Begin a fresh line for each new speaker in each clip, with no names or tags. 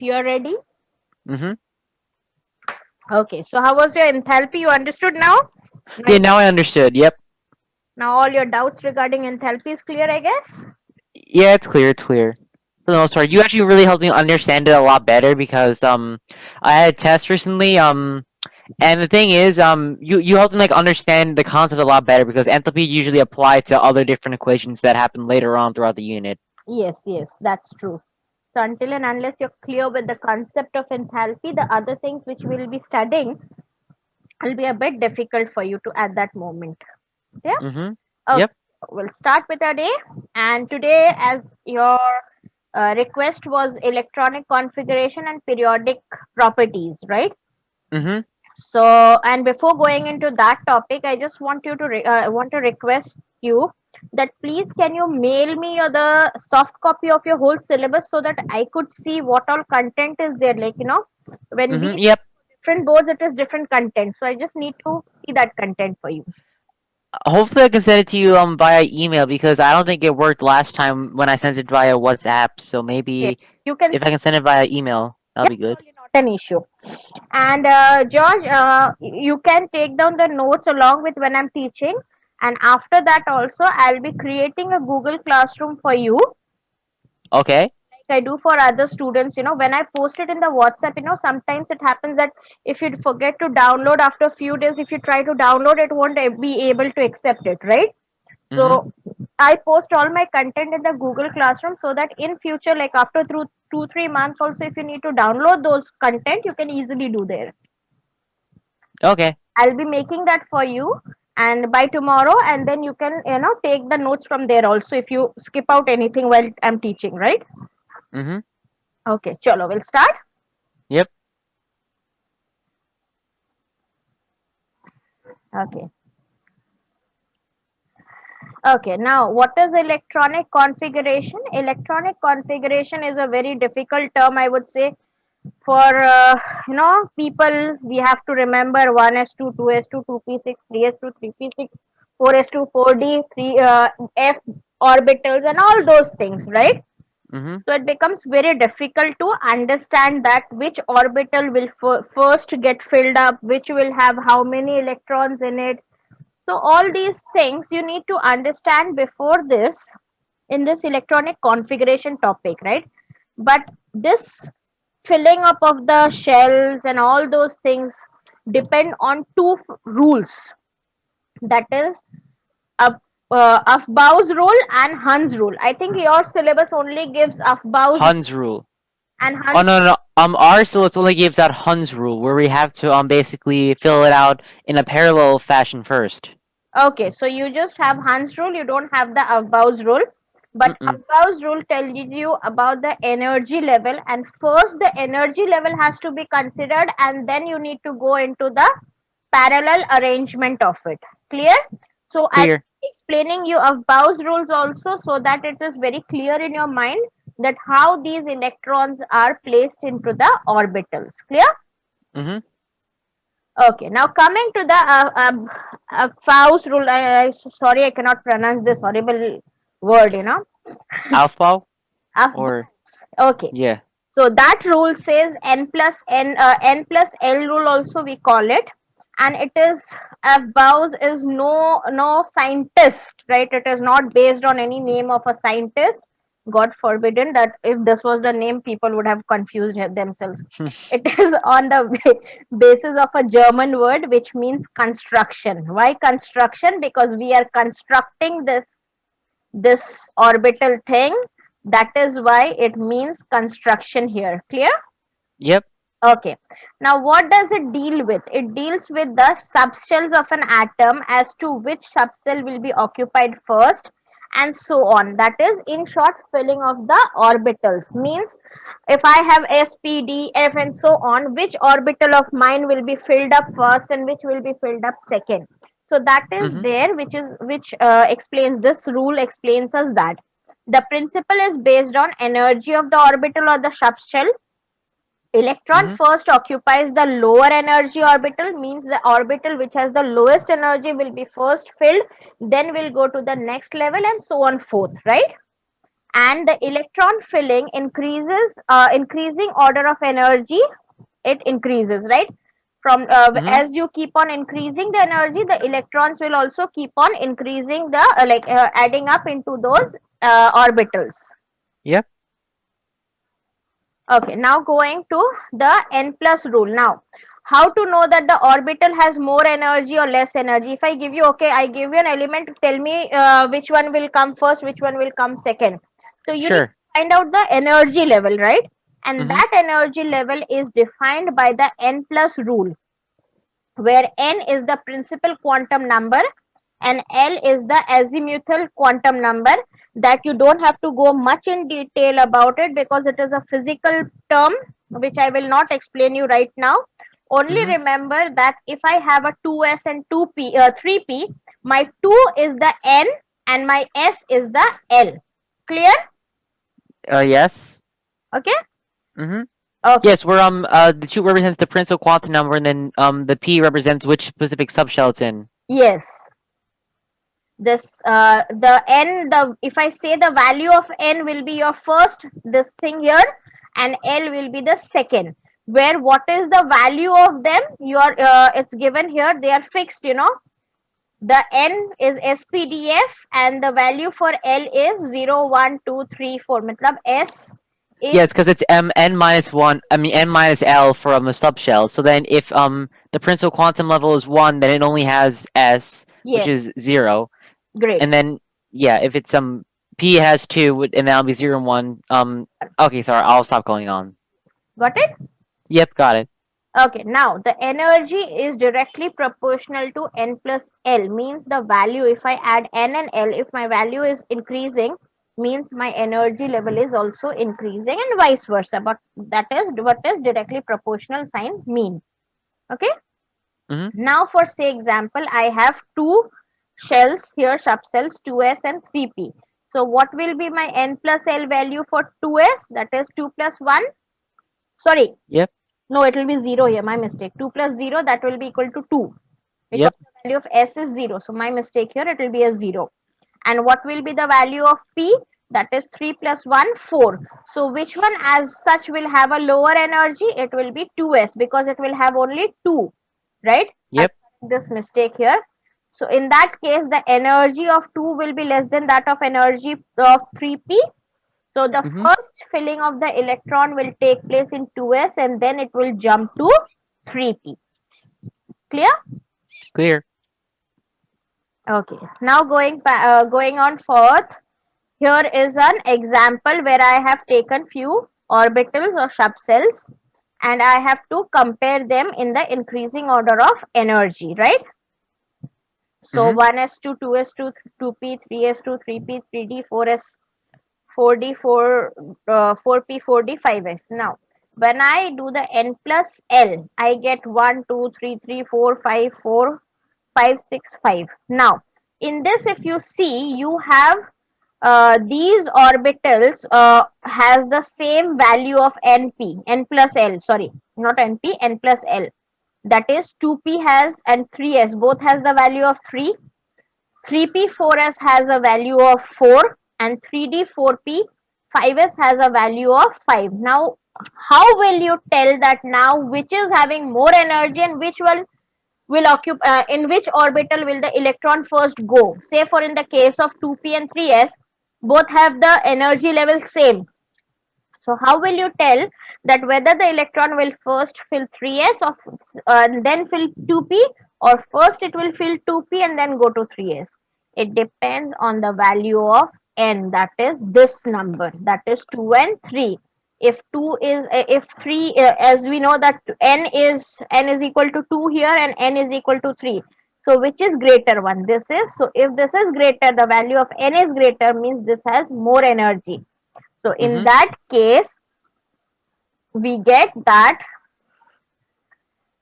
You're ready?
Mm-hmm.
Okay, so how was your enthalpy? You understood now? Now,
Yeah, now I understood. Yep.
now all your doubts regarding enthalpy is clear, I guess?
Yeah, it's clear. It's clear. For the most part, you actually really helped me understand it a lot better because I had a test recently. And the thing is, you helped me like understand the concept a lot better because enthalpy usually applies to other different equations that happen later on throughout the unit.
Yes, yes, that's true. So until and unless you're clear with the concept of enthalpy, the other things which we'll be studying will be a bit difficult for you to at that moment. Yeah?
Mm-hmm.
Okay,
Yep.
we'll start with our day. And today, as your request was electronic configuration and periodic properties, right?
Mm-hmm.
So, and before going into that topic, I just want you to want to request you that please can you mail me the soft copy of your whole syllabus so that I could see what all content is there. Like when we
Mm-hmm. Yep.
different boards, it is different content. So I just need to see that content for you.
Hopefully, I can send it to you via email because I don't think it worked last time when I sent it via WhatsApp. So
Okay,
maybe
you can.
if I can send it via email, that'll
Yeah,
be good.
surely not an issue. And George, you can take down the notes along with when I'm teaching. And after that, also, I'll be creating a Google Classroom for you,
Okay.
like I do for other students. When I post it in the WhatsApp, sometimes it happens that if you forget to download after a few days, if you try to download, it won't be able to accept it, right?
Mm-hmm.
So I post all my content in the Google Classroom so that in future, like after through 2-3 months, also if you need to download those content, you can easily do there.
Okay.
I'll be making that for you and by tomorrow, and then you can take the notes from there also if you skip out anything while I'm teaching, right?
Mm-hmm.
Okay, chalo, we'll start.
Yep.
Okay. Okay, now what is electronic configuration? Electronic configuration is a very difficult term, I would say, for people. We have to remember 1s2, 2s2, 2p6, 3s2, 3p6, 4s2, 4d, 3 f orbitals and all those things, right?
Mm-hmm.
So it becomes very difficult to understand that which orbital will first get filled up, which will have how many electrons in it. So all these things you need to understand before this in this electronic configuration topic, right? But this filling up of the shells and all those things depend on two rules. That is Afbau's rule and Hund's rule. I think your syllabus only gives Afbau's
Hun's rule.
and
Oh
Hund's.
no, no, no. Our syllabus only gives out Hun's rule, where we have to basically fill it out in a parallel fashion first.
Okay, so you just have Hund's rule, you don't have the Afbau's rule. But
Mm-mm.
Afbau's rule tells you about the energy level, and first the energy level has to be considered, and then you need to go into the parallel arrangement of it. Clear? So I'll
Clear.
be explaining you Afbau's rules also so that it is very clear in your mind that how these electrons are placed into the orbitals. Clear?
Mm-hmm.
Okay, now coming to the Faust rule. Sorry, I cannot pronounce this horrible word,
Alpha or
Afghans. Okay,
yeah.
so that rule says n plus L rule also we call it, and it is Afbaus is no scientist, right? It is not based on any name of a scientist. God forbidden that if this was the name, people would have confused themselves. It is on the basis of a German word which means construction. Why construction? Because we are constructing this orbital thing. That is why it means construction here. Clear?
Yep.
Okay. Now, what does it deal with? It deals with the subshells of an atom as to which subshell will be occupied first and so on. That is, in short, filling of the orbitals. Means if I have s, p, d, f and so on, which orbital of mine will be filled up first and which will be filled up second. So that is
Mm-hmm.
there, which explains this rule explains us that the principle is based on energy of the orbital or the subshell. Electron
Mm-hmm.
first occupies the lower energy orbital, means the orbital which has the lowest energy will be first filled, then will go to the next level and so on forth, right? and the electron filling increases, increasing order of energy, it increases, right? From
Mm-hmm.
as you keep on increasing the energy, the electrons will also keep on increasing the adding up into those orbitals.
Yep.
Okay, now going to the n plus rule. Now, how to know that the orbital has more energy or less energy? If I give you, okay, I give you an element, tell me which one will come first, which one will come second. So you need
Sure.
to find out the energy level, right? And
Mm-hmm.
that energy level is defined by the n plus rule, where n is the principal quantum number and L is the azimuthal quantum number. That you don't have to go much in detail about it because it is a physical term which I will not explain you right now. Only
Mm-hmm.
remember that if I have a 2s and 3p, my 2 is the n and my s is the L. Clear?
Yes.
Okay.
Mm-hmm.
Okay.
Yes, where the 2 represents the principal quantum number, and then the P represents which specific subshell it's in.
Yes. This the n, the if I say the value of n will be your first this thing here, and L will be the second, where what is the value of them, your it's given here, they are fixed, the n is SPDF and the value for L is 0 1 2 3 4. Matlab S is,
Yes, because it's n minus one. I mean n minus L from a subshell. So then, if the principal quantum level is 1, then it only has S, which
yes,
is 0.
great,
And then yeah, if it's P has 2, and that'll be 0 and 1. Okay, sorry, I'll stop going on.
got it.
Yep, got it.
Okay, now the energy is directly proportional to n plus L, means the value, if I add n and L, if my value is increasing, means my energy level is also increasing, and vice versa. But that is what is directly proportional sign mean. Okay.
Mm-hmm.
Now for say example, I have two shells here, subcells 2s and 3p. So what will be my n plus L value for 2s? That is 2 plus 1. Sorry,
Yep.
no, it will be 0 here, my mistake. 2 plus 0, that will be equal to 2 because
Yep.
the value of S is 0. So my mistake here, it will be a 0. And what will be the value of P? That is 3 plus 1, 4. So which one as such will have a lower energy? It will be 2S because it will have only 2, right? I'll
Yep.
correct this mistake here. So in that case, the energy of 2 will be less than that of energy of 3p. So the
Mm-hmm.
first filling of the electron will take place in 2s and then it will jump to 3p. Clear?
Clear.
Okay. Now going on forth, here is an example where I have taken few orbitals or subcells and I have to compare them in the increasing order of energy, right? So
Mm-hmm.
1s2, 2s2, 2p, 3s2, 3p, 3d, 4s, 4d, 4, 4p, 4d, 5s. Now, when I do the n plus L, I get 1, 2, 3, 3, 4, 5, 4, 5, 6, 5. Now, in this, if you see, you have these orbitals has the same value of n plus L, sorry, not np, n plus L. That is 2p has and 3s both has the value of 3. 3p 4s has a value of 4 and 3d 4p 5s has a value of 5. Now, how will you tell that now which is having more energy and which one will occupy in which orbital will the electron first go? Say for in the case of 2p and 3s, both have the energy level same. So how will you tell that whether the electron will first fill 3s or then fill 2p, or first it will fill 2p and then go to 3s? It depends on the value of n, that is this number, that is 2 and 3. If 2 is if 3, as we know that n is equal to 2 here and n is equal to 3. So which is greater one? This is. So if this is greater, the value of n is greater, means this has more energy. So in
Mm-hmm.
that case, we get that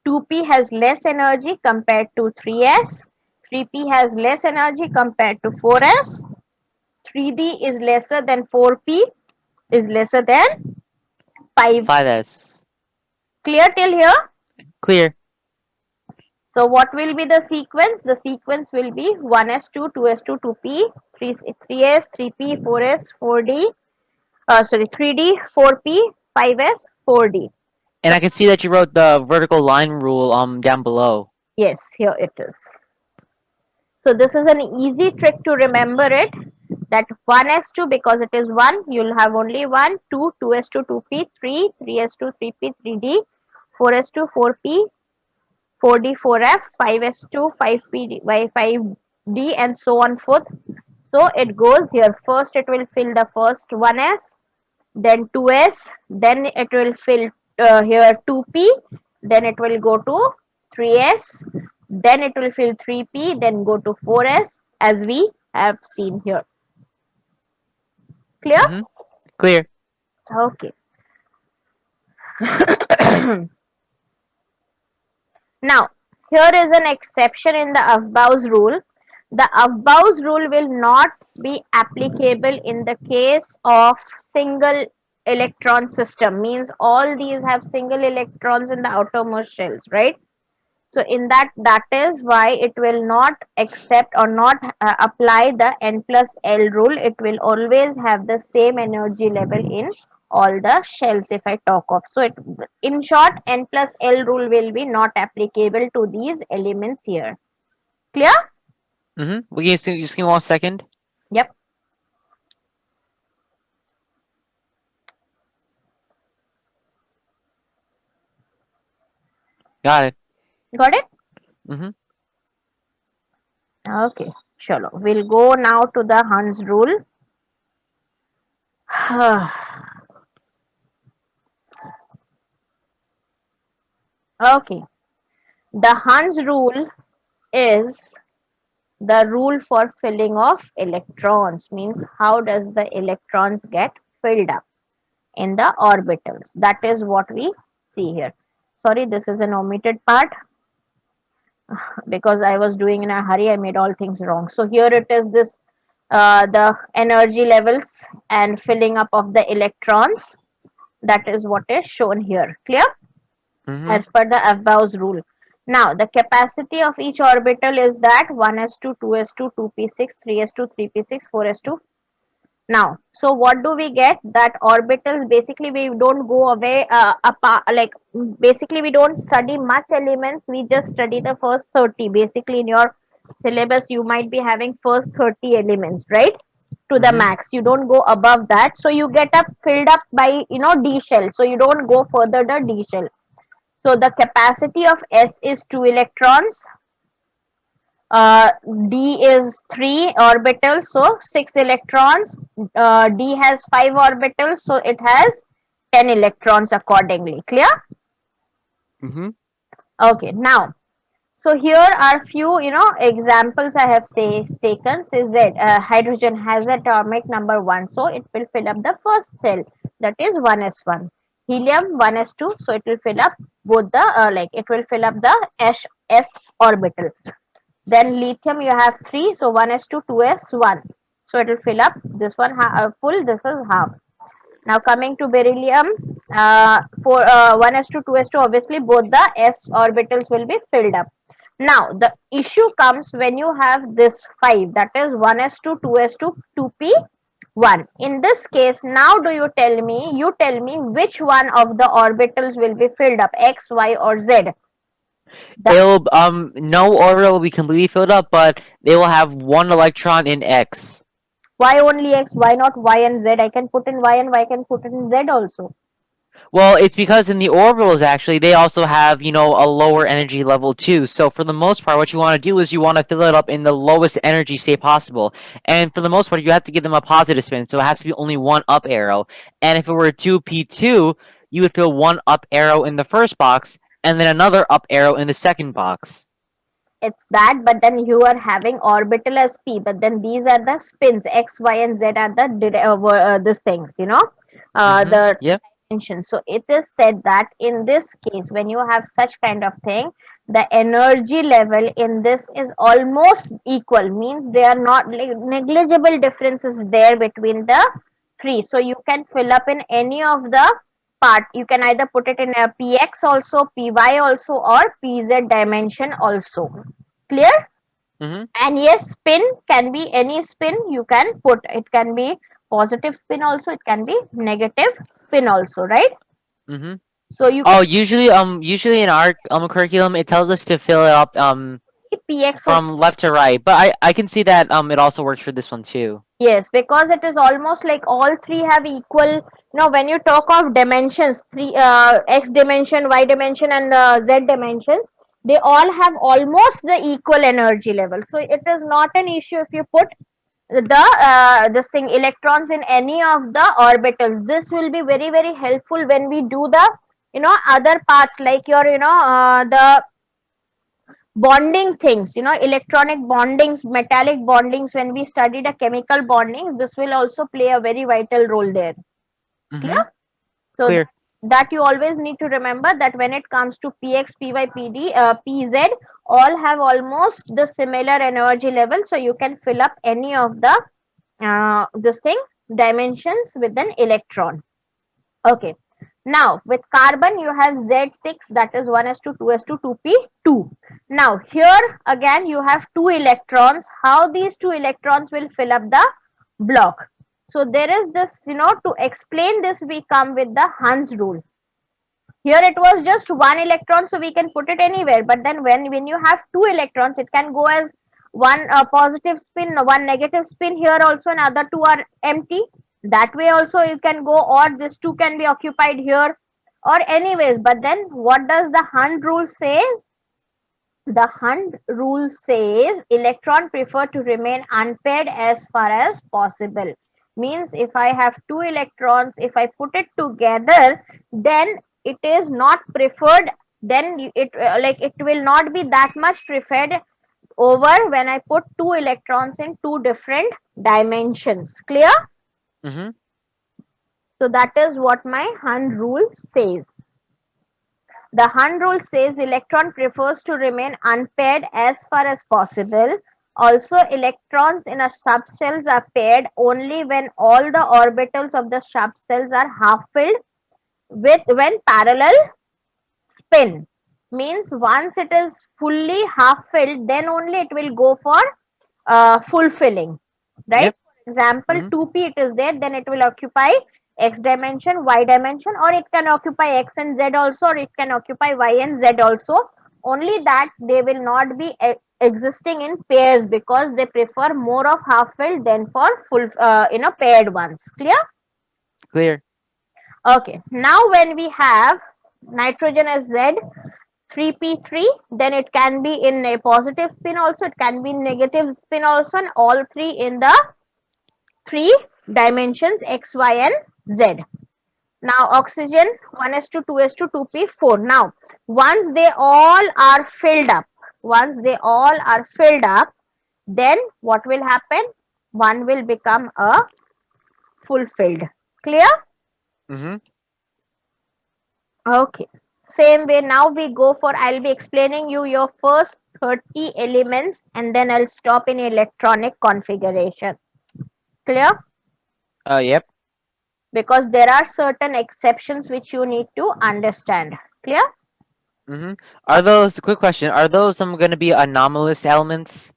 2p has less energy compared to 3s, 3p has less energy compared to 4s, 3d is lesser than 4p, is lesser than 5.
5S.
Clear till here?
Clear.
So what will be the sequence? The sequence will be 1s2, 2s2, 2p, 3s, 3p, 4s, 4d, sorry, 3d, 4p, 5s, 4d.
And I can see that you wrote the vertical line rule down below.
Yes, here it is. So this is an easy trick to remember it, that 1s2 because it is 1, you'll have only 1, 2, 2s2, 2p, 3, 3s2, 3p, 3d, 4s2, 4p, 4d, 4f, 5s2, 5p, by 5d and so on forth. So it goes here. First it will fill the first 1s, then 2s, then it will fill here 2p, then it will go to 3s, then it will fill 3p, then go to 4s as we have seen here. Clear?
Mm-hmm. Clear.
Okay. Now, here is an exception in the Aufbau's rule. The Aufbau's rule will not be applicable in the case of single electron system. Means all these have single electrons in the outermost shells, right? So in that is why it will not accept or not apply the n plus L rule. It will always have the same energy level in all the shells if I talk of. So in short, n plus L rule will be not applicable to these elements here. Clear?
Mm-hmm. Will you just give me 1 second?
Yep.
Got it.
Got it?
Mm-hmm.
Okay. Chalo. We'll go now to the Hund's rule. Okay. The Hund's rule is the rule for filling of electrons, means how does the electrons get filled up in the orbitals. That is what we see here. Sorry, this is an omitted part because I was doing in a hurry. I made all things wrong. So here it is, this the energy levels and filling up of the electrons. That is what is shown here. Clear?
Mm-hmm.
As per the Aufbau's rule. Now, the capacity of each orbital is that 1s2, 2s2, 2p6, 3s2, 3p6, 4s2. Now, so what do we get? That orbitals, basically we don't go away apart, like basically we don't study much elements, we just study the first 30. Basically in your syllabus you might be having first 30 elements, right? To the
Mm-hmm.
max. You don't go above that. So you get up filled up by, D shell. So you don't go further the D shell. So the capacity of S is 2 electrons. D is 3 orbitals, so 6 electrons. D has 5 orbitals, so it has 10 electrons accordingly. Clear?
Mm-hmm.
Okay, now, so here are few, examples I have taken. Is that hydrogen has atomic number 1, so it will fill up the first cell, that is 1s1. Helium 1s2, so it will fill up both the, it will fill up the s orbital. Then lithium you have 3, so 1s2, 2s1. So it will fill up this one full, this is half. Now coming to beryllium, for 1s2, 2s2, obviously both the s orbitals will be filled up. Now the issue comes when you have this 5, that is 1s2, 2s2, 2p1. In this case, now you tell me which one of the orbitals will be filled up, x, y or z.
It'll no orbital will be completely filled up, but they will have 1 electron in X.
Why only x? Why not y and z? I can put in y and y can put in z also.
Well, it's because in the orbitals actually they also have, a lower energy level too. So for the most part, what you want to do is you want to fill it up in the lowest energy state possible. And for the most part, you have to give them a positive spin, so it has to be only 1 up arrow. And if it were 2p2, you would fill 1 up arrow in the first box and then another up arrow in the second box.
It's that, but then you are having orbital as p, but then these are the spins, x, y and z are the these things, the
Yep.
dimension. So it is said that in this case, when you have such kind of thing, the energy level in this is almost equal, means they are not, like, negligible differences there between the three. So you can fill up in any of the part. You can either put it in a px also, py also, or pz dimension also. Clear?
Mm-hmm.
And yes, spin can be any spin you can put. It can be positive spin also, it can be negative spin also, right?
Mm-hmm.
So you can
Oh, usually in our curriculum, it tells us to fill it up
see px or
from left to right. But I can see that it also works for this one too.
yes, because it is almost like all three have equal. When you talk of dimensions, three x dimension, y dimension, and z dimensions, they all have almost the equal energy level. So it is not an issue if you put the this thing electrons in any of the orbitals. This will be very very helpful when we do the other parts, like your the bonding things, electronic bondings, metallic bondings. When we studied a chemical bondings, this will also play a very vital role there.
Mm-hmm.
Clear? So
Clear.
that you always need to remember, that when it comes to px, py, pd, pz, all have almost the similar energy level, so you can fill up any of the this thing dimensions with an electron. Okay. Now with carbon you have Z6, that is 1s2 2s2 2p2. Now here again you have two electrons. How these two electrons will fill up the block? So there is this, to explain this we come with the Hund's rule. Here it was just one electron, so we can put it anywhere. But then when you have two electrons, it can go as one positive spin, one negative spin. Here also, and other two are empty. That way also you can go, or this two can be occupied here, or anyways. But then what does the Hund rule says? The Hund rule says electron prefer to remain unpaired as far as possible. Means if I have two electrons, if I put it together, then it is not preferred. Then it like it will not be that much preferred over when I put two electrons in two different dimensions. Clear?
Mm-hmm.
So that is what my Hund rule says. The Hund rule says electron prefers to remain unpaired as far as possible. Also, electrons in a subcells are paired only when all the orbitals of the subcells are half filled with when parallel spin. Means once it is fully half filled, then only it will go for full filling. Right?
Yep.
For example,
Mm-hmm.
2p it is there, then it will occupy x dimension, y dimension, or it can occupy x and z also, or it can occupy y and z also. Only that they will not be existing in pairs, because they prefer more of half filled than for full paired ones. Clear?
Clear.
Okay, now when we have nitrogen as z, 3p3, then it can be in a positive spin also, it can be in negative spin also, and all three in the three dimensions x, y, and z. Now oxygen 1s2 2s2 2p4. Now once they all are filled up, then what will happen? One will become a fulfilled. Clear?
Mm-hmm.
Okay. Same way now we go for, I'll be explaining you your first 30 elements, and then I'll stop in electronic configuration. Clear?
Yep.
Because there are certain exceptions which you need to understand. Clear?
Mm-hmm. Are those quick question? Are those some going to be anomalous elements?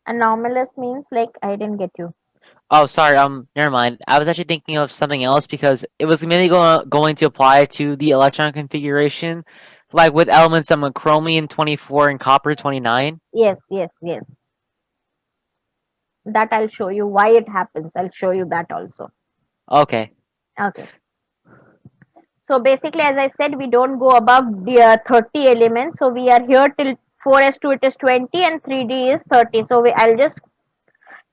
Anomalous means, like, I didn't get you.
Oh, sorry. Never mind. I was actually thinking of something else because it was mainly going to apply to the electron configuration, like with elements chromium 24 and copper 29.
Yes, yes, yes. That I'll show you why it happens. I'll show you that also.
Okay.
Okay. So basically, as I said, we don't go above the 30 elements. So we are here till 4s2 it is 20 and 3d is 30. So I'll just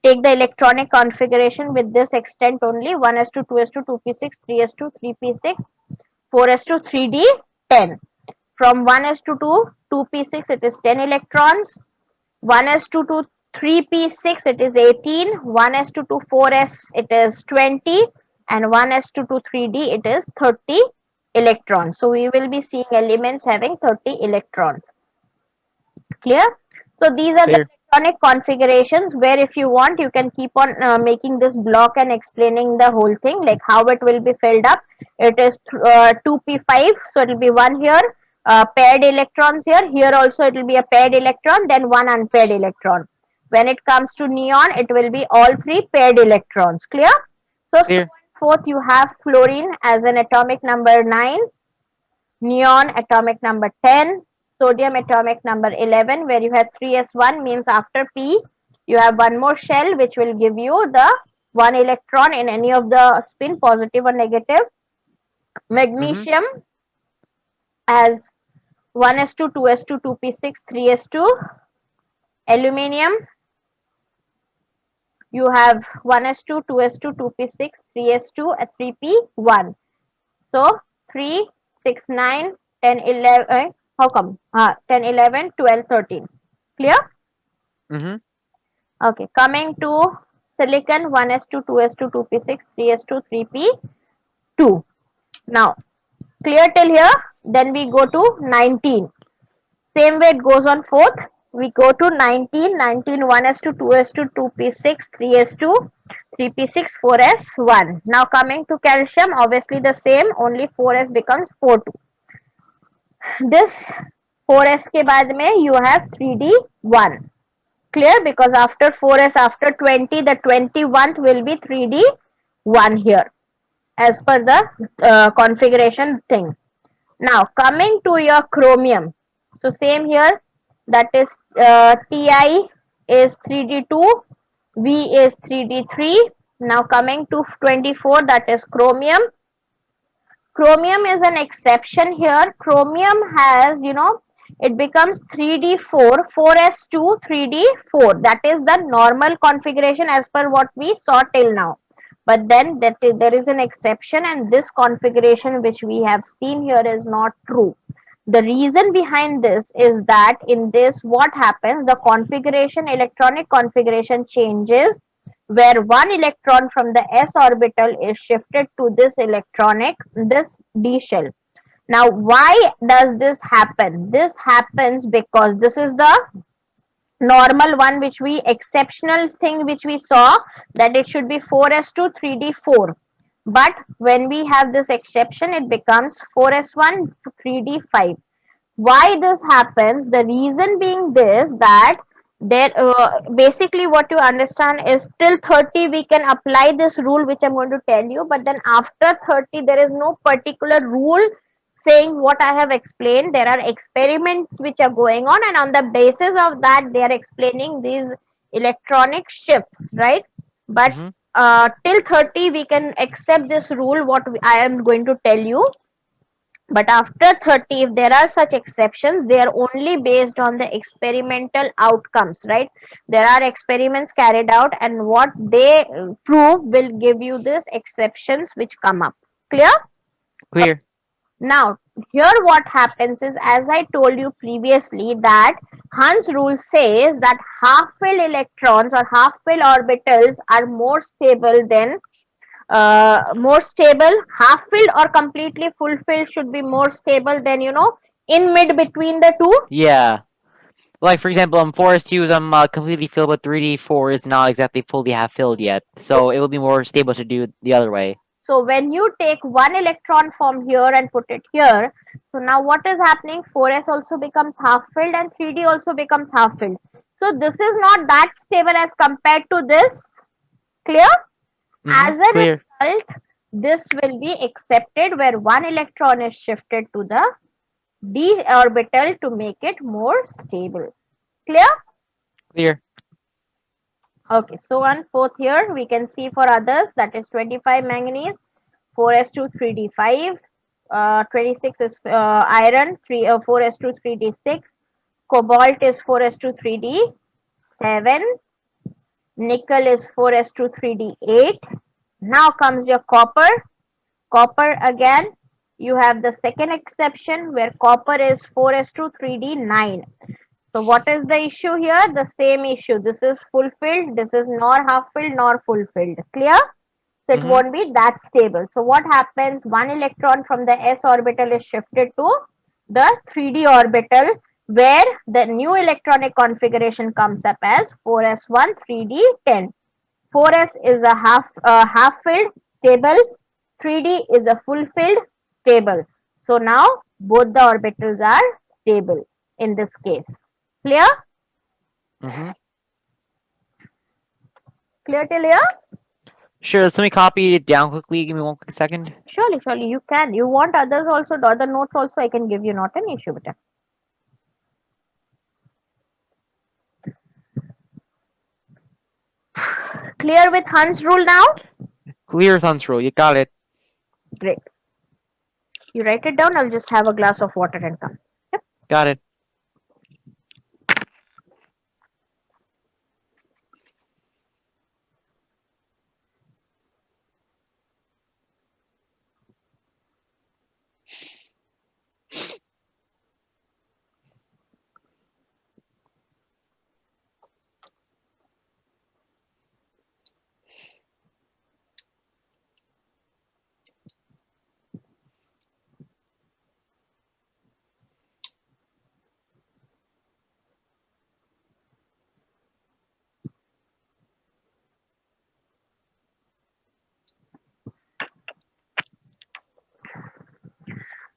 take the electronic configuration with this extent only: 1s2 2s2 2p6 3s2 3p6 4s2 3d 10. From 1s2 to 2p6 it is 10 electrons. 1s2 to 3p6 it is 18. 1s2 to 4s it is 20, and 1s2 to 3d it is 30 electrons. So we will be seeing elements having 30 electrons. Clear? So these are the
Clear.
electronic configurations, where if you want you can keep on making this block and explaining the whole thing, like how it will be filled up. It is 2p5, so it will be one here, paired electrons here. Here also it will be a paired electron, then one unpaired electron. When it comes to neon, it will be all three paired electrons. Clear? So
Clear.
fourth, you have fluorine as an atomic number 9, neon atomic number 10, sodium atomic number 11, where you have 3s1 means after P, you have one more shell which will give you the one electron in any of the spin, positive or negative.
Mm-hmm.
Magnesium as 1s2, 2s2, 2p6, 3s2. Aluminium, you have 1s2, 2s2, 2p6, 3s2, 3p1. So 3, 6, 9, 10, 11. How come? 10, 11, 12, 13. Clear?
Mm-hmm.
Okay. Coming to silicon, 1s2, 2s2, 2p6, 3s2, 3p2. Now, clear till here? Then we go to 19. Same way it goes on fourth. We go to 19, 19, 1s2, 2s2, 2p6, 3s2, 3p6, 4s1. Now coming to calcium, obviously the same, only 4s becomes 4, 2. This 4s के बाद में you have 3d1. Clear? Because after 4s, after 20, the 21th will be 3d1 here as per the configuration thing. Now coming to your chromium. So same here, that is Ti is 3d2, V is 3d3. Now coming to 24, that is chromium. Chromium is an exception here. Chromium has, it becomes 3d4, 4s2, 3d4. That is the normal configuration as per what we saw till now. But then there is an exception, and this configuration which we have seen here is not true. The reason behind this is that in this, what happens, the configuration, electronic configuration changes, where one electron from the s orbital is shifted to this d shell. Now why does this happen? This happens because this is the normal one, which we exceptional thing which we saw, that it should be 4s2, 3d4. But when we have this exception, it becomes 4s1, 3d5. Why this happens? The reason being this, that there basically what you understand is till 30 we can apply this rule which I'm going to tell you, but then after 30 there is no particular rule saying what I have explained. There are experiments which are going on, and on the basis of that they are explaining these electronic shifts, right? But
Mm-hmm.
till 30 we can accept this rule what I am going to tell you. But after 30, if there are such exceptions, they are only based on the experimental outcomes, right? There are experiments carried out, and what they prove will give you these exceptions which come up. Clear?
Clear.
Now, here what happens is, as I told you previously, that Hund's rule says that half-filled electrons or half-filled orbitals are more stable than more stable. Half filled or completely fulfilled should be more stable than, in mid between the two.
Yeah. Like for example, Forest 2 is completely filled, but 3D4 is not exactly fully half filled yet, so it will be more stable to do the other way.
So when you take one electron from here and put it here, so now what is happening? 4s also becomes half filled and 3d also becomes half filled. So this is not that stable as compared to this. Clear? As a
Clear.
result, this will be accepted where one electron is shifted to the d orbital to make it more stable. Clear?
Clear.
Okay, so on fourth here we can see for others, that is 25 manganese, 4s2, 3d5, 26 is iron, 4s2, 3d6, cobalt is 4s2, 3d7, nickel is 4s2, 3d8. Now comes your copper. Copper again, you have the second exception where copper is 4s2, 3d9. So what is the issue here? The same issue. This is fulfilled. This is nor half filled nor fulfilled. Clear? So it won't be that stable. So what happens? One electron from the s orbital is shifted to the 3d orbital, where the new electronic configuration comes up as 4s1, 3d10. 4s is a half filled stable. 3d is a full filled stable. So now both the orbitals are stable in this case. Clear?
Mm-hmm.
Clear till here?
Sure, let me copy it down quickly. Give me one quick second.
Surely, surely you can. You want others also, the other notes also I can give you, not an issue with it. Clear with Hans rule now?
Clear thumbs rule. You got it.
Great. You write it down, I'll just have a glass of water and come. Yep.
Got it.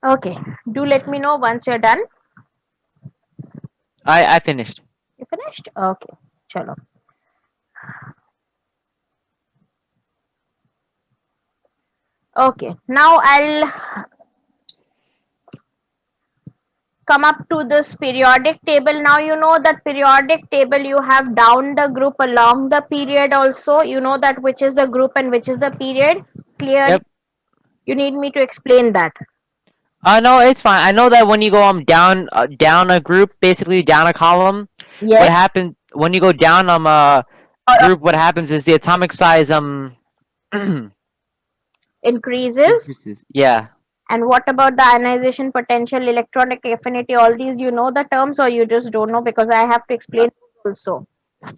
Okay. Do let me know once you're done.
I finished.
You finished? Okay. Chalo. Okay. Now I'll come up to this periodic table. Now you know that periodic table you have down the group along the period also. You know that which is the group and which is the period. Clear?
Yep.
You need me to explain that.
No, it's fine. I know that when you go down a group, basically down a column, what
Yes.
happens when you go down a group? What happens is the atomic size
Increases.
increases. Yeah.
And what about the ionization potential, electronic affinity, all these? You know the terms or you just don't know because I have to explain also.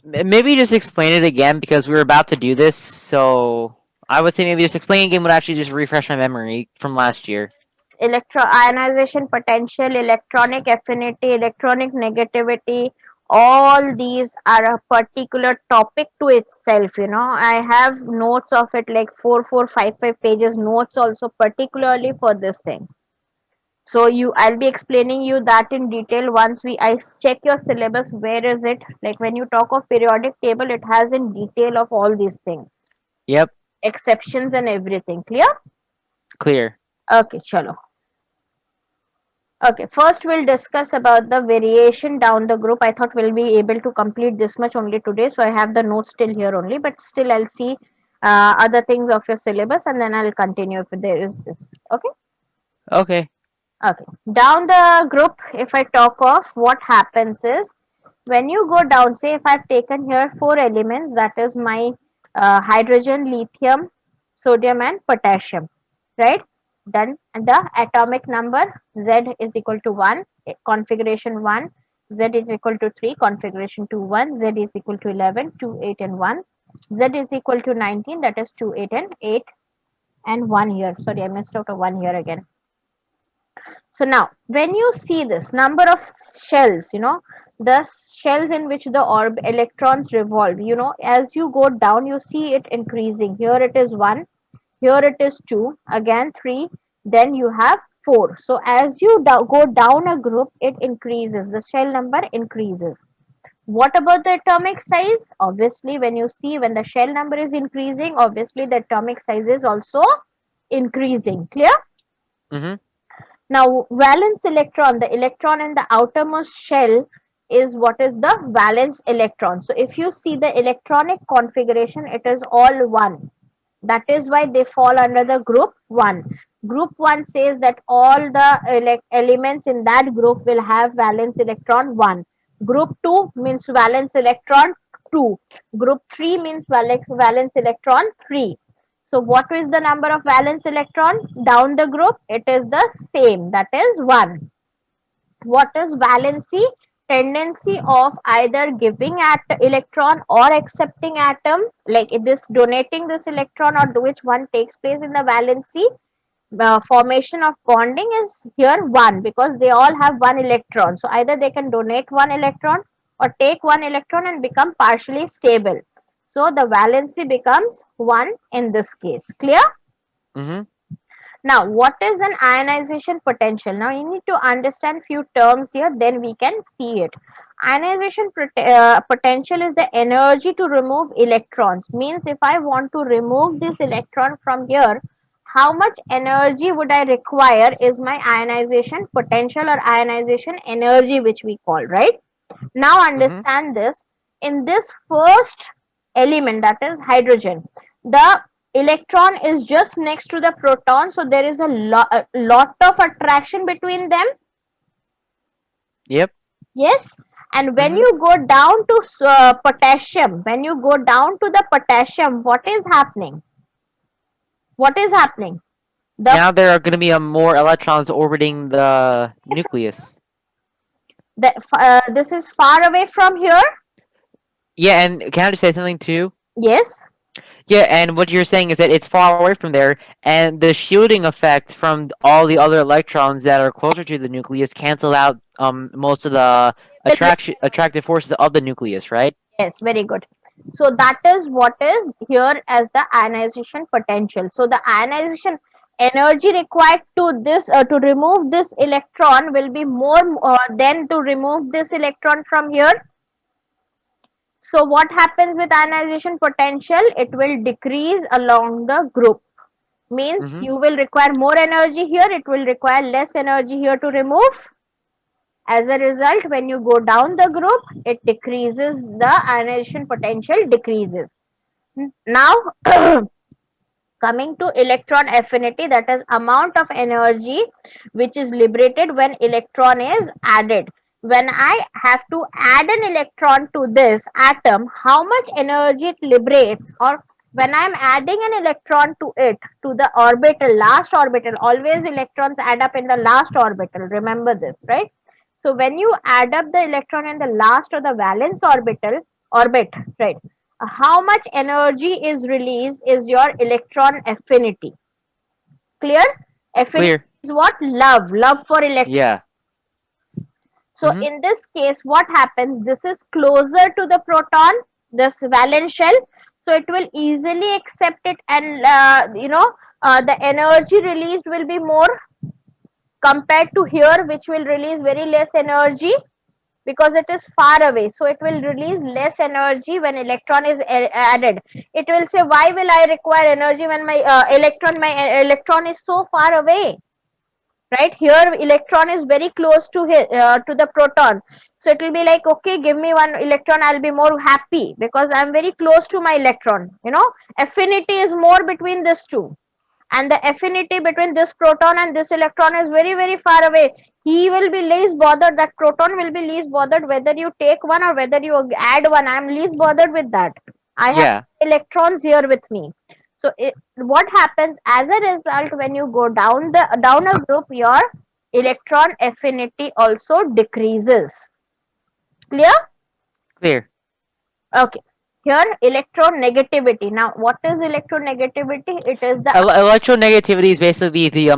Maybe just explain it again because we were about to do this. So I would say maybe just explain again would actually just refresh my memory from last year.
Ionization potential, electronic affinity, electronic negativity, all these are a particular topic to itself. I have notes of it like 5 pages notes also particularly for this thing. So I'll be explaining you that in detail once I check your syllabus. Where is it? Like when you talk of periodic table, it has in detail of all these things,
Yep.
exceptions and everything. Clear?
Clear.
Okay, chalo. Okay, first we'll discuss about the variation down the group. I thought we'll be able to complete this much only today, so I have the notes still here only, but still I'll see other things of your syllabus and then I'll continue if there is this. Okay.
Okay.
Okay, down the group, if I talk of what happens is when you go down, say if I've taken here 4 elements, that is my hydrogen, lithium, sodium, and potassium, right? Then the atomic number Z is equal to 1, configuration 1, Z is equal to 3, configuration 2, 1, Z is equal to 11, 2, 8, and 1, Z is equal to 19, that is 2, 8, and 8, and 1 here. Sorry, I missed out a 1 here again. So now, when you see this number of shells, the shells in which the electrons revolve, as you go down, you see it increasing. Here it is 1, here it is 2, again 3, then you have 4. So as you go down a group, it increases. The shell number increases. What about the atomic size? Obviously, when the shell number is increasing, obviously the atomic size is also increasing. Clear?
Mm-hmm.
Now, valence electron, the electron in the outermost shell is what is the valence electron. So, if you see the electronic configuration, it is all 1. That is why they fall under the group 1. Group 1 says that all the elements in that group will have valence electron 1. Group 2 means valence electron 2. Group 3 means valence electron 3. So what is the number of valence electron down the group? It is the same, that is 1. What is valency? Tendency of either giving electron or accepting atom, like this donating this electron or which one takes place in the valency. Formation of bonding is here 1 because they all have 1 electron. So either they can donate 1 electron or take 1 electron and become partially stable. So the valency becomes 1 in this case. Clear?
Mm-hmm.
Now, what is an ionization potential? Now, you need to understand few terms here, then we can see it. Ionization potential is the energy to remove electrons. Means if I want to remove this electron from here, how much energy would I require is my ionization potential or ionization energy, which we call, right? Now
Mm-hmm.
understand this. In this first element, that is hydrogen, the electron is just next to the proton, so there is a lot of attraction between them.
Yep.
Yes. And when
Mm-hmm.
you go down to potassium, when you go down to the potassium, what is happening? What is happening? The
Now there are going to be more electrons orbiting the nucleus.
this is far away from here.
Yeah, and can I just say something too?
Yes.
Yeah, and what you're saying is that it's far away from there, and the shielding effect from all the other electrons that are closer to the nucleus cancel out most of the attractive forces of the nucleus, right?
Yes, very good. So that is what is here as the ionization potential. So the ionization energy required to this to remove this electron will be more than to remove this electron from here. So what happens with ionization potential? It will decrease along the group. Means
Mm-hmm.
you will require more energy here. It will require less energy here to remove. As a result, when you go down the group, it decreases, the ionization potential decreases. Now, coming to electron affinity, that is amount of energy which is liberated when electron is added. When I have to add an electron to this atom, how much energy it liberates, or when I am adding an electron to it, to the orbital, last orbital, always electrons add up in the last orbital. Remember this, right? So when you add up the electron in the last or the valence orbit, right? How much energy is released is your electron affinity. Clear? Affinity
Clear.
is what? Love for electron.
Yeah.
So
Mm-hmm.
in this case, what happens? This is closer to the proton, this valence shell. So it will easily accept it, and the energy released will be more compared to here, which will release very less energy because it is far away. So it will release less energy when electron is added. It will say, why will I require energy when my electron is so far away? Right here, electron is very close to the proton. So it will be like, okay, give me one electron, I'll be more happy because I'm very close to my electron. Affinity is more between these two, and the affinity between this proton and this electron is very very far away. He will be least bothered, that proton will be least bothered whether you take one or whether you add one. I'm least bothered with that. I have
Yeah.
electrons here with me. So what happens as a result, when you go down a group, your electron affinity also decreases. Clear?
Clear.
Okay. Here, electronegativity. Now what is electronegativity? It is the
Electronegativity is basically the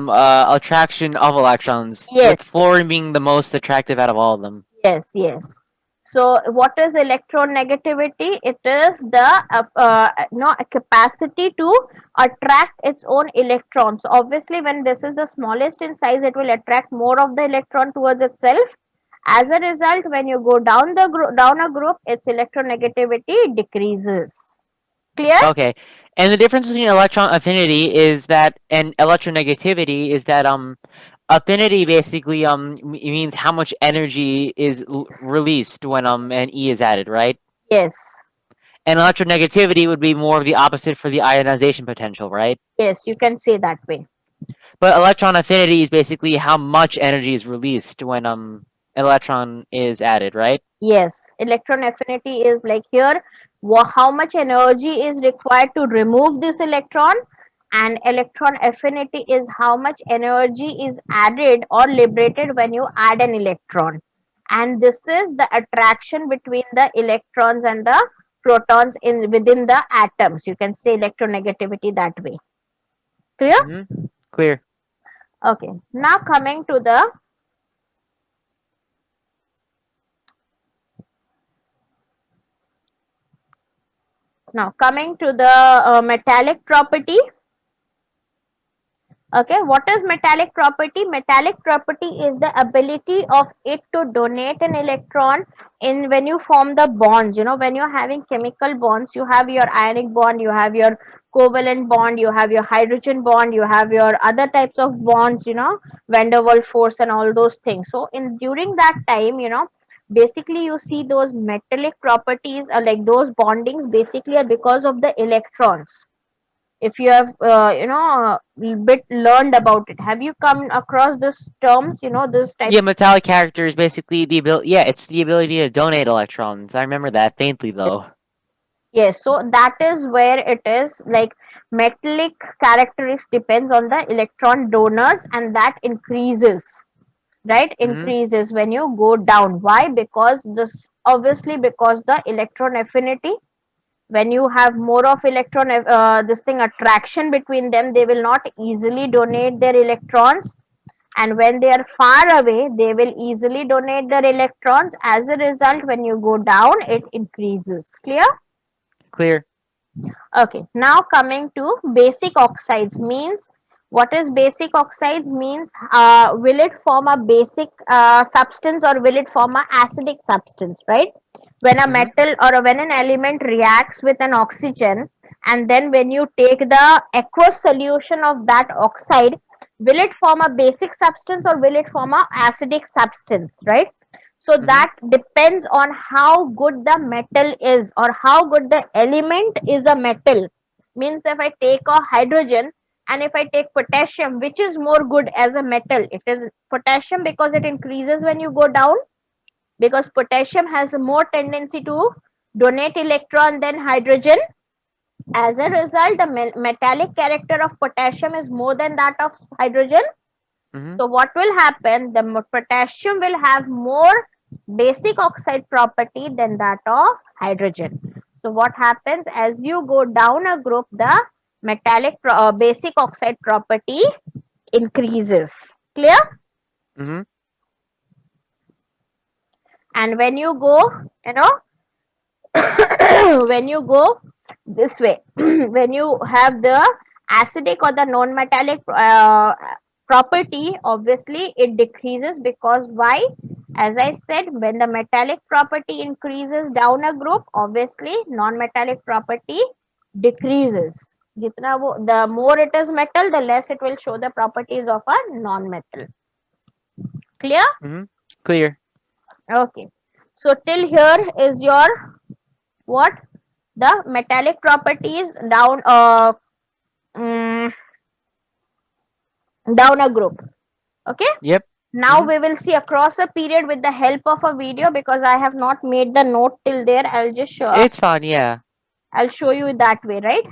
attraction of electrons,
yes.
with fluorine being the most attractive out of all of them.
Yes, yes. So, what is electronegativity? It is the capacity to attract its own electrons. Obviously, when this is the smallest in size, it will attract more of the electron towards itself. As a result, when you go down a group, its electronegativity decreases. Clear?
Okay. And the difference between electron affinity is that and electronegativity is that affinity basically means how much energy is released when an E is added, right?
Yes,
And electronegativity would be more of the opposite for the ionization potential, right?
yes, you can say that way.
But electron affinity is basically how much energy is released when an electron is added, right?
Yes, electron affinity is like here, how much energy is required to remove this electron, and electron affinity is how much energy is added or liberated when you add an electron. And this is the attraction between the electrons and the protons in within the atoms. You can say electronegativity that way. Clear?
Mm-hmm. Clear.
Okay. Now coming to the metallic property. Okay, what is metallic property? Metallic property is the ability of it to donate an electron in when you form the bonds. You know, when you're having chemical bonds, you have your ionic bond, you have your covalent bond, you have your hydrogen bond, you have your other types of bonds, you know, van der Waals force and all those things. So in during that time, you know, basically you see those metallic properties are like those bondings basically are because of the electrons. If you have bit learned about it, have you come across this terms, you know, this type?
Yeah, metallic character is basically the ability. Yeah, it's the ability to donate electrons. I remember that faintly though.
Yes, so that is where it is like metallic characteristics depends on the electron donors, and that increases, right,
Mhm.
increases when you go down. Why? Because this obviously because the electron affinity, when you have more of electron this thing attraction between them, they will not easily donate their electrons, and when they are far away they will easily donate their electrons. As a result, when you go down it increases. Clear?
Clear.
Okay, now coming to basic oxides means, what is basic oxides means, will it form a basic substance or will it form a acidic substance, right? When a
Mhm.
metal or when an element reacts with an oxygen, and then when you take the aqueous solution of that oxide, will it form a basic substance or will it form a acidic substance, right? So
Mhm.
that depends on how good the metal is or how good the element is. A metal means, if I take a hydrogen and if I take potassium, which is more good as a metal? It is potassium, because it increases when you go down, because potassium has a more tendency to donate electron than hydrogen. As a result, the metallic character of potassium is more than that of hydrogen.
Mhm.
So what will happen? The potassium will have more basic oxide property than that of hydrogen. So what happens, as you go down a group, the basic oxide property increases. Clear?
Mhm.
And when you go, you know, when you go this way, when you have the acidic or the non-metallic property, obviously it decreases. Because why? As I said, when the metallic property increases down a group, obviously non-metallic property decreases. Jitna wo, the more it is metal, the less it will show the properties of a non-metal. Clear?
Mhm. Clear.
Okay, so till here is your what, the metallic properties down mm, down a group. Okay,
Yep.
now
Mhm.
we will see across a period with the help of a video, because I have not made the note till there. I'll just show,
It's fun. Yeah.
I'll show you that way, right?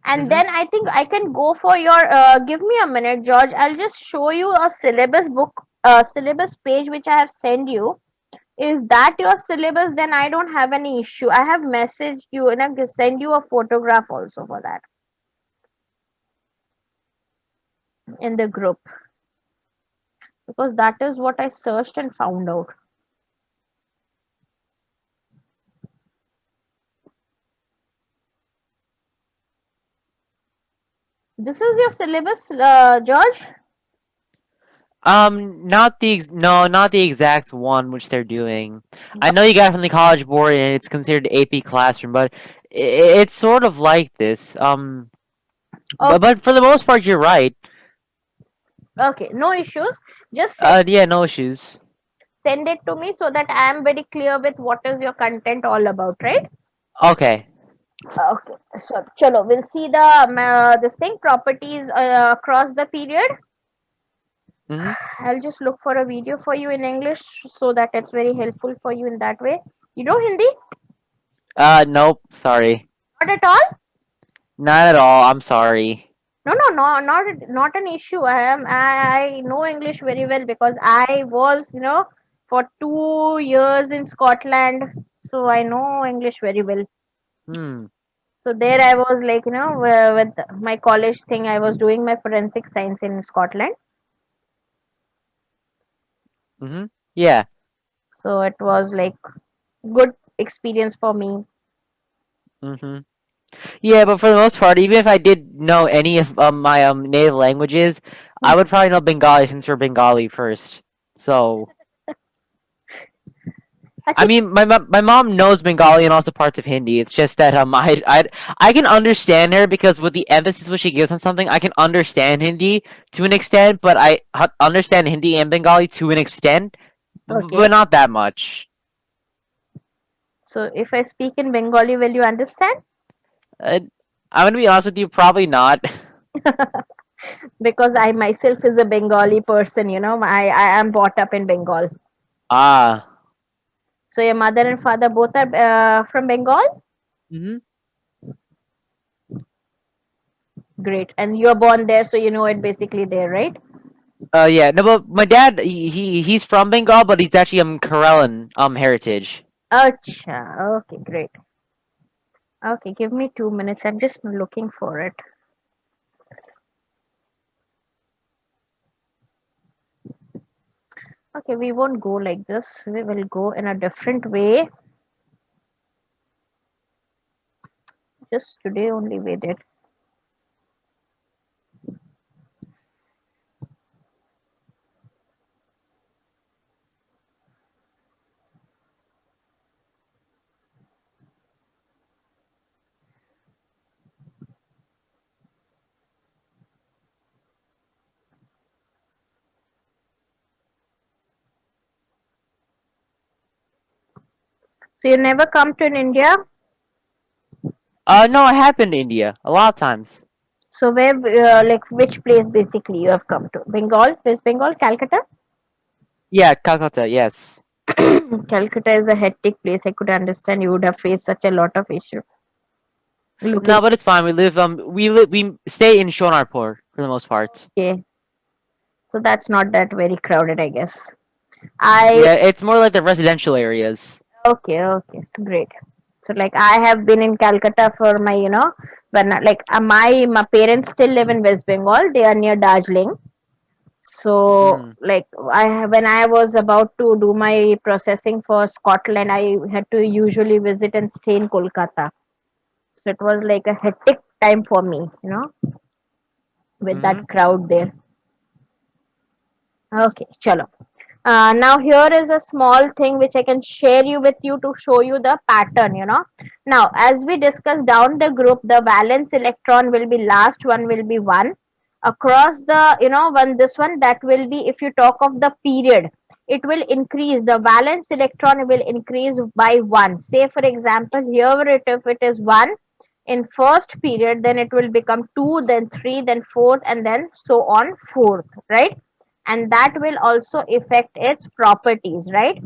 And
Mhm.
then I think I can go for your give me a minute, George. I'll just show you a syllabus book, syllabus page which I have sent you. Is that your syllabus? Then I don't have any issue. I have messaged you and I send you a photograph also for that in the group, because that is what I searched and found out. This is your syllabus, George.
Not the no, not the exact one which they're doing. I know you got it from the College Board and it's considered AP Classroom, but it's sort of like this.
Okay,
But for the most part, you're right.
okay, no issues. Just
Yeah, no issues.
send it to me so that I am very clear with what is your content all about, right?
Okay.
Okay, so chalo, we'll see the this thing properties across the period.
Mhm.
I'll just look for a video for you in English so that it's very helpful for you in that way. You know Hindi?
Nope. Sorry.
Not at all.
Not at all. I'm sorry.
No, no, no, not an issue. I know English very well because I was, you know, for 2 years in Scotland, so I know English very well.
Hmm.
So there I was like, you know, with my college thing, I was doing my forensic science in Scotland.
Mhm. Yeah.
So it was like good experience for me.
Mhm. Yeah, but for the most part, even if I did know any of my native languages, I would probably know Bengali since we're Bengali first. So I
Actually,
mean, my mom knows Bengali and also parts of Hindi. It's just that I can understand her because with the emphasis which she gives on something, I can understand Hindi to an extent, but understand Hindi and Bengali to an extent,
okay.
but not that much.
So if I speak in Bengali, will you understand?
Uh, I'm gonna be honest with you, probably not.
Because I myself is a Bengali person, I am brought up in Bengal.
Ah.
So your mother and father both are from Bengal?
Hmm.
Great. And you're born there, so you know it basically there, right?
Yeah. No, but my dad, he's from Bengal, but he's actually Kerala heritage.
Acha. Okay, great. Okay, give me 2 minutes. I'm just looking for it. Okay, we won't go like this. We will go in a different way. Just today only we did. So you never come to in India?
No, I have been to India a lot of times.
So where, like which place basically you have come to? Bengal, West Bengal, Calcutta?
Yeah, Calcutta. Yes.
Calcutta is a hectic place. I could understand you would have faced such a lot of issue. Looking
No, but it's fine. We stay in Shonarpur for the most part.
okay, so that's not that very crowded, I guess. I
Yeah, it's more like the residential areas.
okay, so great. So like I have been in Calcutta for my, when like my parents still live in West Bengal. They are near Darjeeling. So
Mm.
like when I was about to do my processing for Scotland, I had to usually visit and stay in Kolkata. So it was like a hectic time for me, with
Mm-hmm.
that crowd there. Okay, chalo. Now here is a small thing which I can share you with you to show you the pattern, Now, as we discussed down the group, the valence electron will be last one will be one. Across the, one this one that will be if you talk of the period, it will increase. The valence electron will increase by one. Say for example, here if it is one in first period, then it will become two, then three, then fourth, and then so on fourth, right? And that will also affect its properties, right?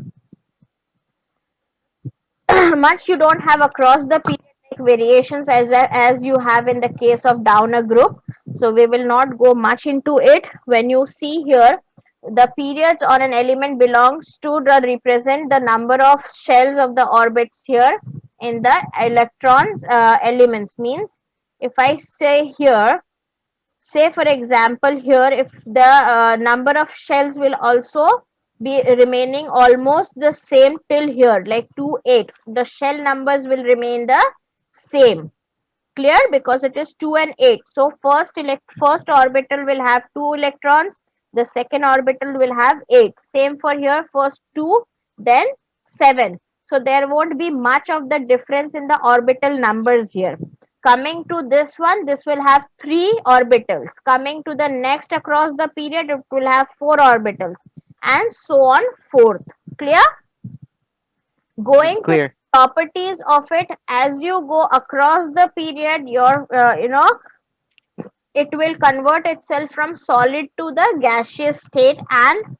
Much you don't have across the periodic variations as you have in the case of Downer group, so we will not go much into it. When you see here, the periods on an element belongs to the represent the number of shells of the orbits here in the electrons elements. Means if I say here, say for example here, if the number of shells will also be remaining almost the same till here, like 2 8, the shell numbers will remain the same. Clear? Because it is 2 and 8. So first orbital will have 2 electrons, the second orbital will have 8. Same for here, first 2, then 7. So there won't be much of the difference in the orbital numbers here. Coming to this one, this will have 3 orbitals. Coming to the next across the period, it will have 4 orbitals, and so on forth. Clear? Going to
Clear.
properties of it, as you go across the period, your it will convert itself from solid to the gaseous state, and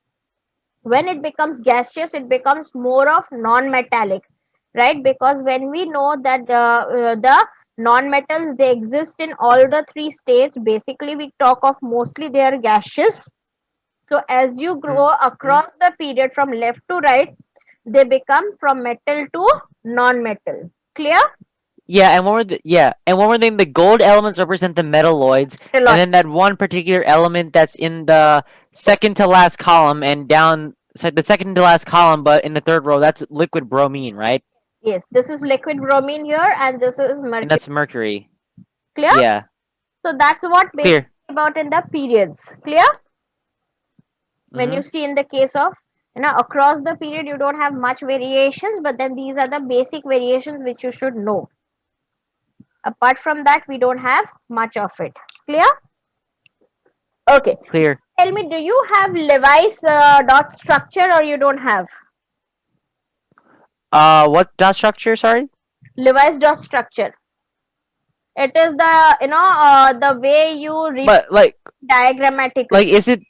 when it becomes gaseous, it becomes more of non-metallic, right? Because when we know that the non-metals, they exist in all the three states, basically we talk of mostly they are gaseous. So as you grow
Mhm.
across the period from left to right, they become from metal to non-metal. Clear?
And one more thing, the gold elements represent the metalloids, and then that one particular element that's in the second to last column and down, so the second to last column, but in the third row, that's liquid bromine, right?
Yes, this is liquid bromine here, and this is
and
mercury.
that's mercury.
Clear?
Yeah,
So that's what basically
clear.
about in the periods. Clear? When
Mm-hmm.
you see in the case of, across the period, you don't have much variations, but then these are the basic variations which you should know. Apart from that, we don't have much of it. Clear? Okay.
Clear.
Tell me, do you have Levi's dot structure or you don't have
What dot structure? Sorry.
Levi's dot structure? It is the the way you read
But
diagrammatically.
is it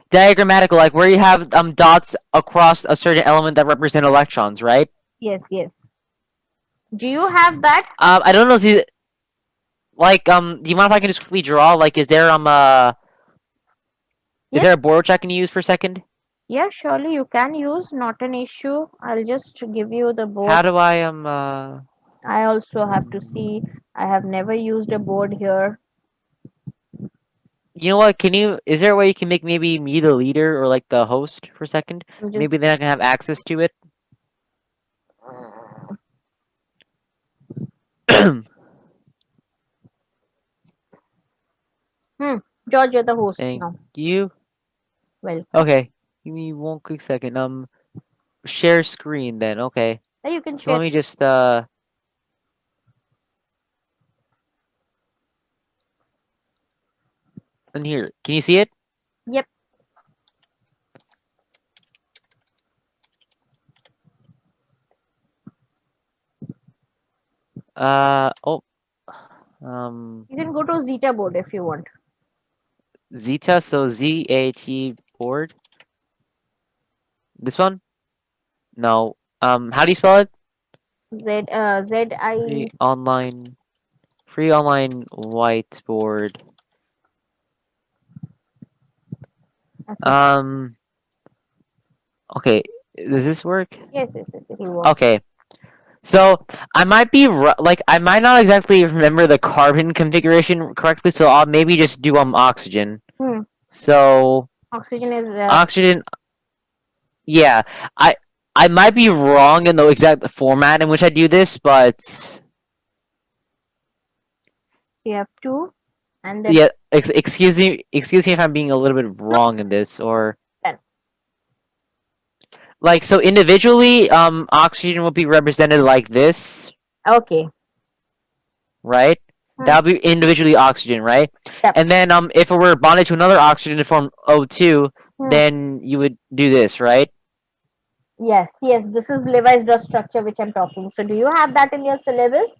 diagrammatical, like where you have dots across a certain element that represent electrons, right?
Yes, yes. Do you have that?
I don't know. See, do you mind if I can just quickly draw? Like, is
Yes.
there a board which I can use for a second?
Yeah, surely you can use, not an issue. I'll just give you the board.
How do I
I also have to see. I have never used a board here.
You know what? Can you? Is there a way you can make maybe me the leader or like the host for a second?
I'm just
Maybe then I can have access to it.
hmm. George, you're the host
Thank
now.
you.
Welcome.
Okay, give me one quick second. Share screen then. Okay,
You can
so let
share.
me just in here. Can you see it?
Yep.
Oh. Um.
You can go to Zeta board if you want.
Zeta. So ZAT board. This one? No. How do you spell it?
Z I.
Free online. Free online whiteboard.
Okay.
Um. Okay. Does this work?
Yes, yes, yes. If you want.
Okay. So I might I might not exactly remember the carbon configuration correctly. So I'll maybe just do oxygen.
Hmm.
So
Oxygen is.
oxygen. Yeah. I I might be wrong in the exact format in which I do this, but
You have two, and then
yeah. Excuse me if I'm being a little bit wrong in this, or
ten.
like so individually, oxygen will be represented like this,
Okay.
right?
Hmm.
That would be individually oxygen, right?
Yep.
And then if it were bonded to another oxygen to form O2,
Hmm.
then you would do this, right?
Yes, yes. This is Levi's dot structure which I'm talking. So, do you have that in your syllabus?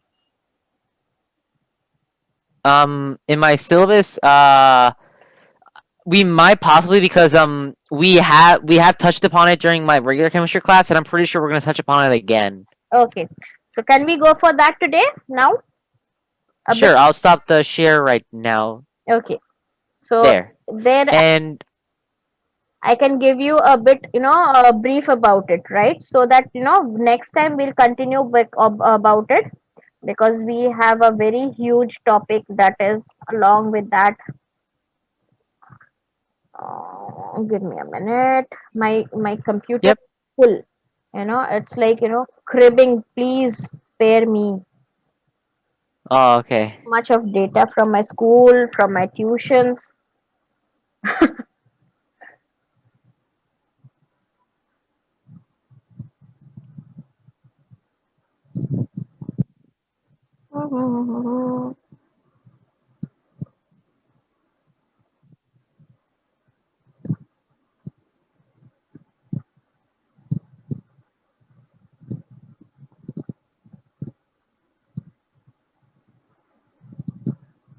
In my syllabus, we might possibly because we have touched upon it during my regular chemistry class, and I'm pretty sure we're gonna touch upon it again.
Okay. So, can we go for that today? Now, a bit.
Sure, I'll stop the share right now.
Okay. So,
There.
there
And
I can give you a bit, a brief about it, right? So that, next time we'll continue about it because we have a very huge topic that is along with that. Give me a minute. My computer
yep.
is full. It's like, cribbing. Please spare me.
Oh, okay.
Much of data from my school, from my tuitions.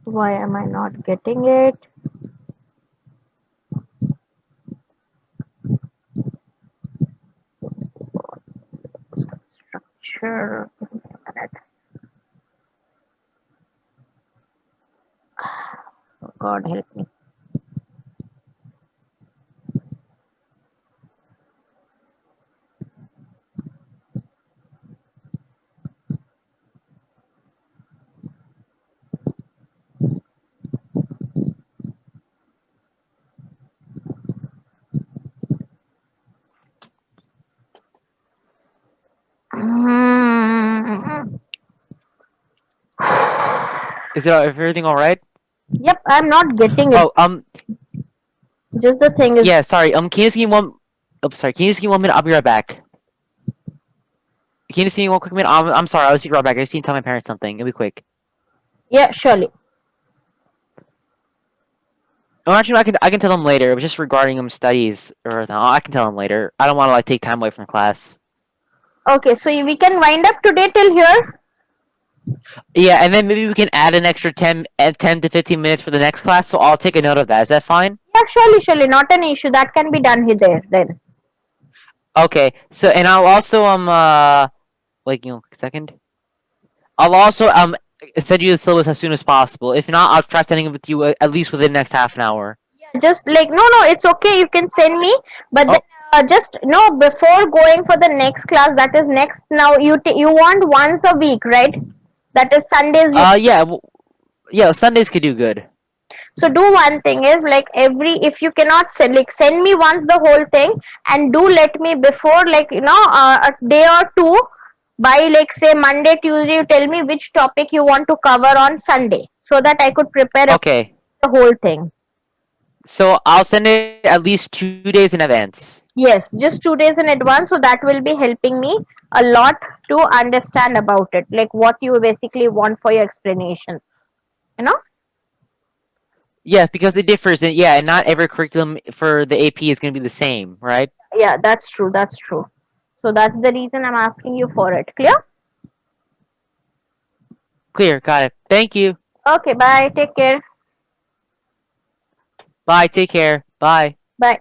Why am I not getting it? Structure. Give me a minute. God help me.
Is everything all right?
Yep, I'm not getting it.
Oh,
Just the thing is,
yeah. Sorry. Can you just give me one? Oh, sorry. Can you just give me 1 minute? I'll be right back. Can you just give me one quick minute? I'm sorry. I'll just be right back. I just need to tell my parents something. It'll be quick.
yeah, surely.
Oh, actually, I can tell them later. It was just regarding studies or no, I can tell them later. I don't want to like take time away from class.
Okay, so we can wind up today till here.
Yeah, and then maybe we can add an extra 10 to 15 minutes for the next class. So I'll take a note of that. Is that fine?
Yeah, surely, not an issue. That can be done here there then.
Okay. So and I'll also like a second. I'll also send you the syllabus as soon as possible. If not, I'll try sending it with you at least within the next half an hour.
Yeah, just like no, it's okay. You can send me, but then
Oh,
just no before going for the next class. That is next. Now you want once a week, right? That is Sundays.
yeah, yeah. Sundays could do good.
So do one thing is like every if you cannot send me once the whole thing and do let me before a day or two by like say Monday Tuesday you tell me which topic you want to cover on Sunday so that I could prepare
Okay.
the whole thing.
So I'll send it at least 2 days in advance.
Yes, just 2 days in advance, so that will be helping me a lot to understand about it, like what you basically want for your explanations. You know?
Yeah, because it differs. And yeah, and not every curriculum for the AP is going to be the same, right?
Yeah, that's true. That's true. So that's the reason I'm asking you for it. Clear?
Clear. Got it. Thank you.
Okay, bye. Take care.
Bye. Take care. Bye.
Bye.